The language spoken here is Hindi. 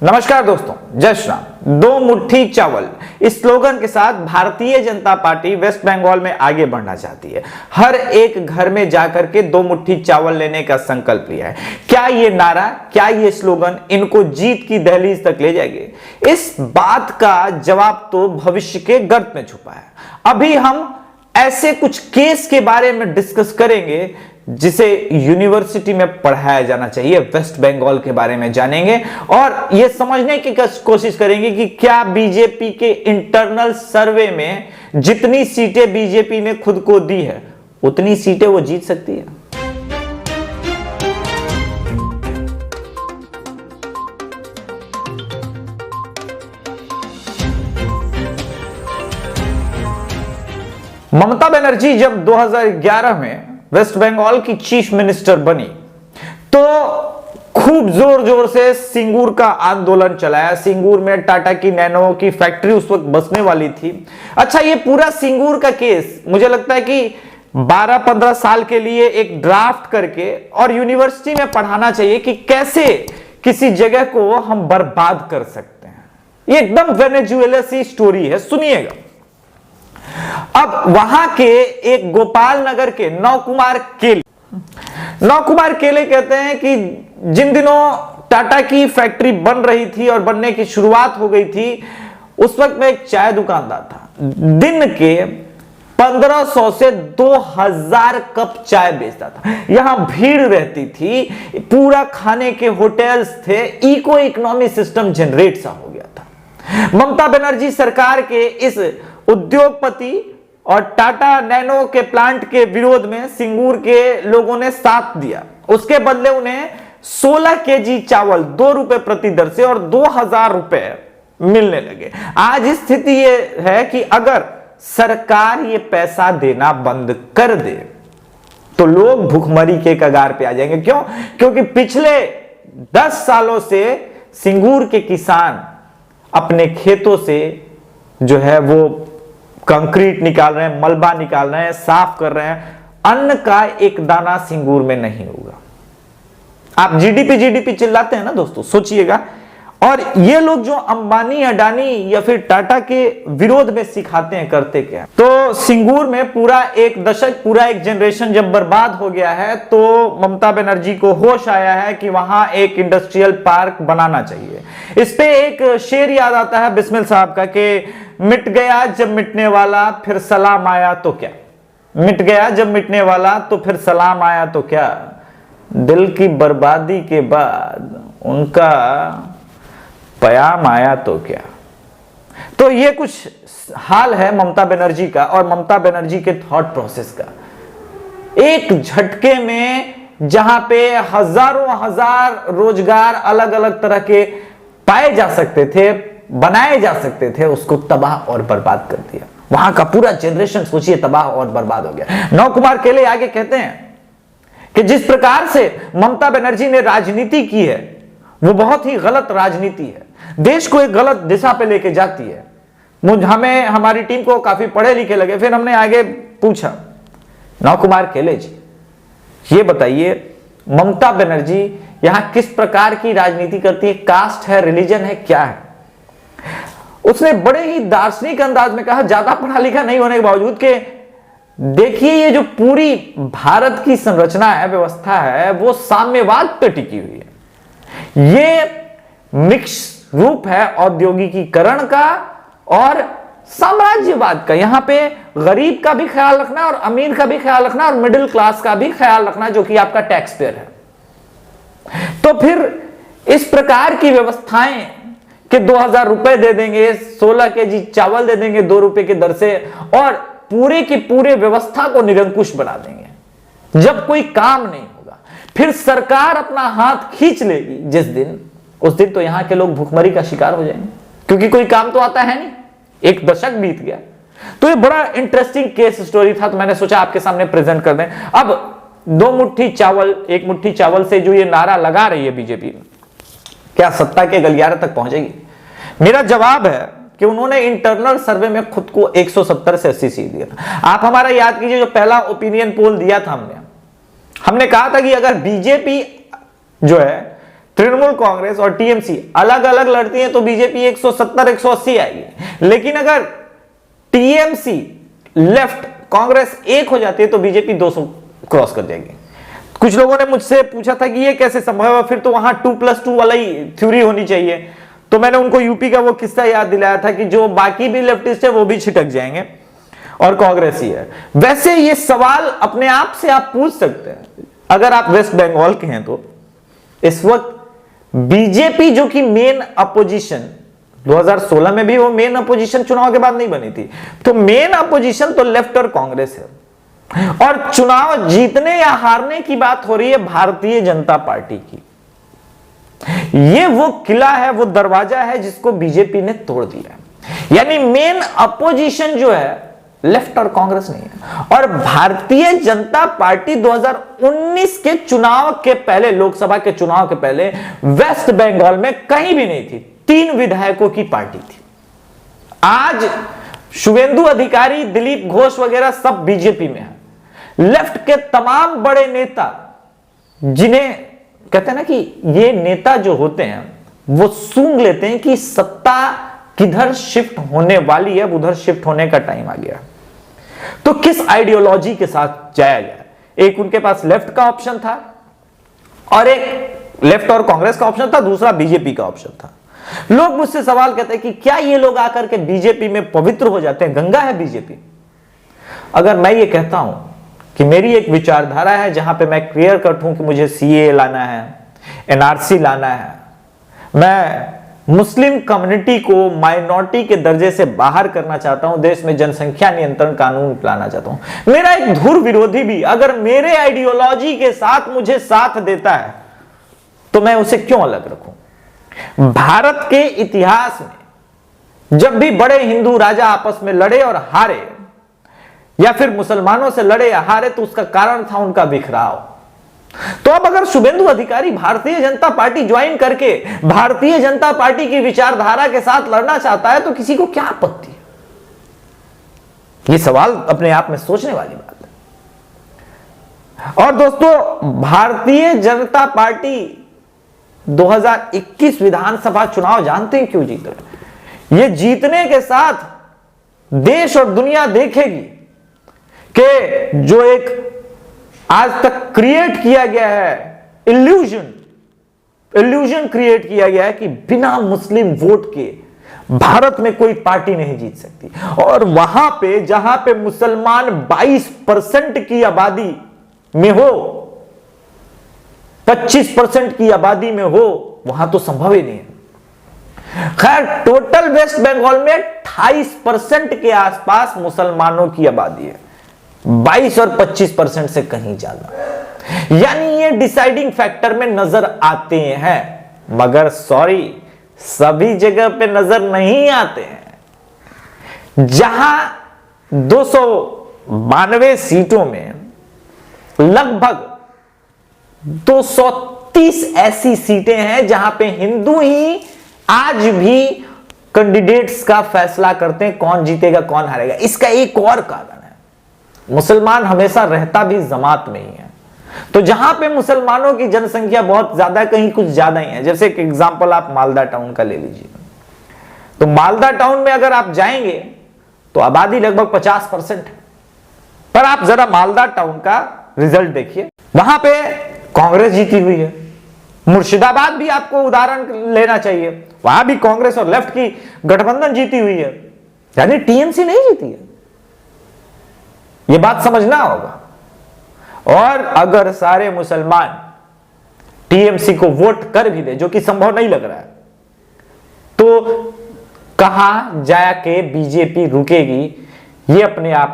नमस्कार दोस्तों, जय श्री राम। दो मुट्ठी चावल इस स्लोगन के साथ भारतीय जनता पार्टी वेस्ट बंगाल में आगे बढ़ना चाहती है। हर एक घर में जाकर के दो मुट्ठी चावल लेने का संकल्प लिया है। क्या ये नारा, क्या ये स्लोगन इनको जीत की दहलीज तक ले जाएंगे? इस बात का जवाब तो भविष्य के गर्त में छुपा है। अभी हम ऐसे कुछ केस के बारे में डिस्कस करेंगे जिसे यूनिवर्सिटी में पढ़ाया जाना चाहिए। वेस्ट बंगाल के बारे में जानेंगे और यह समझने की कोशिश करेंगे कि क्या बीजेपी के इंटरनल सर्वे में जितनी सीटें बीजेपी ने खुद को दी है उतनी सीटें वो जीत सकती है। ममता बनर्जी जब 2011 में वेस्ट बंगाल की चीफ मिनिस्टर बनी तो खूब जोर जोर से सिंगूर का आंदोलन चलाया। सिंगूर में टाटा की नैनो की फैक्ट्री उस वक्त बसने वाली थी। अच्छा, ये पूरा सिंगूर का केस मुझे लगता है कि 12-15 साल के लिए एक ड्राफ्ट करके और यूनिवर्सिटी में पढ़ाना चाहिए कि कैसे किसी जगह को हम बर्बाद कर सकते हैं। ये एकदम वेनेजुएला सी स्टोरी है, सुनिएगा। अब वहां के एक गोपाल नगर के नवकुमार केले कहते हैं कि जिन दिनों टाटा की फैक्ट्री बन रही थी और बनने की शुरुआत हो गई थी, उस वक्त मैं एक चाय दुकानदार था। दिन के 1500 से 2000 कप चाय बेचता था। यहां भीड़ रहती थी, पूरा खाने के होटल्स थे, इको इकोनॉमी सिस्टम जनरेट सा हो गया था। ममता बनर्जी सरकार के इस उद्योगपति और टाटा नैनो के प्लांट के विरोध में सिंगूर के लोगों ने साथ दिया। उसके बदले उन्हें 16 केजी चावल 2 रुपए प्रति दर से और 2000 रुपए मिलने लगे। आज स्थिति यह है कि अगर सरकार ये पैसा देना बंद कर दे तो लोग भुखमरी के कगार पे आ जाएंगे। क्यों? क्योंकि पिछले 10 सालों से सिंगूर के किसान अपने खेतों से जो है वो कंक्रीट निकाल रहे हैं, मलबा निकाल रहे हैं, साफ कर रहे हैं। अन्न का एक दाना सिंगूर में नहीं होगा। आप जीडीपी चिल्लाते हैं ना दोस्तों, सोचिएगा। और ये लोग जो अंबानी, अडानी या फिर टाटा के विरोध में सिखाते हैं, करते क्या? तो सिंगूर में पूरा एक दशक, पूरा एक जनरेशन जब बर्बाद हो गया है तो ममता बनर्जी को होश आया है कि वहां एक इंडस्ट्रियल पार्क बनाना चाहिए। इस पे एक शेर याद आता है बिस्मिल साहब का कि मिट गया जब मिटने वाला फिर सलाम आया तो क्या। मिट गया जब मिटने वाला तो फिर सलाम आया तो क्या। दिल की बर्बादी के बाद उनका पयाम आया तो क्या। तो ये कुछ हाल है ममता बनर्जी का और ममता बनर्जी के थॉट प्रोसेस का। एक झटके में जहां पे हजारों हजार रोजगार अलग अलग तरह के पाए जा सकते थे, बनाए जा सकते थे, उसको तबाह और बर्बाद कर दिया। वहां का पूरा जनरेशन सोचिए तबाह और बर्बाद हो गया। नवकुमार केले आगे कहते हैं कि जिस प्रकार से ममता बनर्जी ने राजनीति की है वो बहुत ही गलत राजनीति है, देश को एक गलत दिशा पे लेके जाती है। हमें, हमारी टीम को काफी पढ़े लिखे लगे। फिर हमने आगे पूछा, नवकुमार केले जी ये बताइए ममता बनर्जी यहां किस प्रकार की राजनीति करती है? कास्ट है, रिलीजन है, क्या है? उसने बड़े ही दार्शनिक अंदाज में कहा, ज्यादा पढ़ा लिखा नहीं होने के बावजूद, कि देखिए ये जो पूरी भारत की संरचना है, व्यवस्था है, वो साम्यवाद पे टिकी हुई है। ये मिक्स रूप है औद्योगिकीकरण का और साम्राज्यवाद का। यहां पे गरीब का भी ख्याल रखना और अमीर का भी ख्याल रखना और मिडिल क्लास का भी ख्याल रखना, जो कि आपका टैक्स पेयर है। तो फिर इस प्रकार की व्यवस्थाएं कि 2000 रुपए दे देंगे, 16 केजी चावल दे देंगे 2 रुपए की दर से और पूरे की पूरे व्यवस्था को निरंकुश बना देंगे। जब कोई काम नहीं होगा फिर सरकार अपना हाथ खींच लेगी जिस दिन, उस दिन तो यहां के लोग भूखमरी का शिकार हो जाएंगे, क्योंकि कोई काम तो आता है नहीं। एक दशक बीत गया। तो ये बड़ा इंटरेस्टिंग केस स्टोरी था, तो मैंने सोचा आपके सामने प्रेजेंट कर दें। अब दो मुट्ठी चावल, एक मुट्ठी चावल से जो ये नारा लगा रही है बीजेपी, क्या सत्ता के गलियारे तक पहुंचेगी? मेरा जवाब है कि उन्होंने इंटरनल सर्वे में खुद को 170 से 80 सीट दिया था। आप हमारा याद कीजिए, जो पहला ओपिनियन पोल दिया था हमने कहा था कि अगर बीजेपी जो है तृणमूल कांग्रेस और टीएमसी अलग अलग लड़ती हैं तो बीजेपी 170 180 आएगी, लेकिन अगर टीएमसी लेफ्ट कांग्रेस एक हो जाती है तो बीजेपी 200 क्रॉस कर जाएगी। कुछ लोगों ने मुझसे पूछा था कि ये कैसे संभव है, फिर तो वहां 2+2 वाला ही थ्योरी होनी चाहिए। तो मैंने उनको यूपी का वो किस्सा याद दिलाया था कि जो बाकी भी लेफ्टिस्ट है वो भी छिटक जाएंगे और कांग्रेस ही है। वैसे ये सवाल अपने आप से आप पूछ सकते हैं, अगर आप वेस्ट बंगाल के हैं तो इस वक्त बीजेपी जो कि मेन अपोजिशन, 2016 में भी वो मेन अपोजिशन चुनाव के बाद नहीं बनी थी, तो मेन अपोजिशन तो लेफ्ट और कांग्रेस है। और चुनाव जीतने या हारने की बात हो रही है भारतीय जनता पार्टी की। ये वो किला है, वो दरवाजा है जिसको बीजेपी ने तोड़ दिया है। यानी मेन अपोजिशन जो है लेफ्ट और कांग्रेस नहीं है। और भारतीय जनता पार्टी 2019 के चुनाव के पहले, लोकसभा के चुनाव के पहले वेस्ट बंगाल में कहीं भी नहीं थी, 3 विधायकों की पार्टी थी। आज शुभेंदु अधिकारी, दिलीप घोष वगैरह सब बीजेपी में है। लेफ्ट के तमाम बड़े नेता, जिन्हें कहते हैं ना कि ये नेता जो होते हैं वो सूंघ लेते हैं कि सत्ता किधर शिफ्ट होने वाली है, उधर शिफ्ट होने का टाइम आ गया। तो किस आइडियोलॉजी के साथ जाया गया? एक उनके पास लेफ्ट का ऑप्शन था और एक लेफ्ट और कांग्रेस का ऑप्शन था, दूसरा बीजेपी का ऑप्शन था। लोग मुझसे सवाल करते हैं कि क्या ये लोग आकर के बीजेपी में पवित्र हो जाते हैं? गंगा है बीजेपी? अगर मैं ये कहता हूं कि मेरी एक विचारधारा है जहां पे मैं क्लियर कट हूं कि मुझे सीए लाना है, एनआरसी लाना है, मैं मुस्लिम कम्युनिटी को माइनॉरिटी के दर्जे से बाहर करना चाहता हूं, देश में जनसंख्या नियंत्रण कानून लाना चाहता हूं, मेरा एक ध्रुव विरोधी भी अगर मेरे आइडियोलॉजी के साथ मुझे साथ देता है तो मैं उसे क्यों अलग रखूं? भारत के इतिहास में जब भी बड़े हिंदू राजा आपस में लड़े और हारे, या फिर मुसलमानों से लड़े या हारे, तो उसका कारण था उनका बिखराव। तो अब अगर शुभेंदु अधिकारी भारतीय जनता पार्टी ज्वाइन करके भारतीय जनता पार्टी की विचारधारा के साथ लड़ना चाहता है तो किसी को क्या आपत्ति है? यह सवाल अपने आप में सोचने वाली बात है। और दोस्तों, भारतीय जनता पार्टी 2021 विधानसभा चुनाव जानते हैं क्यों जीत रहे? ये जीतने के साथ देश और दुनिया देखेगी कि जो एक आज तक क्रिएट किया गया है इल्यूजन क्रिएट किया गया है कि बिना मुस्लिम वोट के भारत में कोई पार्टी नहीं जीत सकती। और वहां पे जहां पे मुसलमान 22% की आबादी में हो, 25% की आबादी में हो, वहां तो संभव ही नहीं है। खैर, टोटल वेस्ट बंगाल में 28% के आसपास मुसलमानों की आबादी है, 22 और 25% से कहीं ज्यादा। यानी ये डिसाइडिंग फैक्टर में नजर आते हैं, मगर सॉरी, सभी जगह पे नजर नहीं आते हैं। जहां 292 सीटों में लगभग 230 ऐसी सीटें हैं जहां पे हिंदू ही आज भी कैंडिडेट्स का फैसला करते हैं कौन जीतेगा कौन हारेगा। इसका एक और कारण है, मुसलमान हमेशा रहता भी जमात में ही है। तो जहां पे मुसलमानों की जनसंख्या बहुत ज्यादा, कहीं कुछ ज्यादा ही है, जैसे एक एग्जांपल आप मालदा टाउन का ले लीजिए। तो मालदा टाउन में अगर आप जाएंगे तो आबादी लगभग 50% है, पर आप जरा मालदा टाउन का रिजल्ट देखिए, वहां पे कांग्रेस जीती हुई है। मुर्शिदाबाद भी आपको उदाहरण लेना चाहिए, वहां भी कांग्रेस और लेफ्ट की गठबंधन जीती हुई है, यानी टीएमसी नहीं जीती है। यह बात समझना होगा। और अगर सारे मुसलमान टीएमसी को वोट कर भी दे, जो कि संभव नहीं लग रहा है, तो कहां जाके बीजेपी रुकेगी, ये अपने आप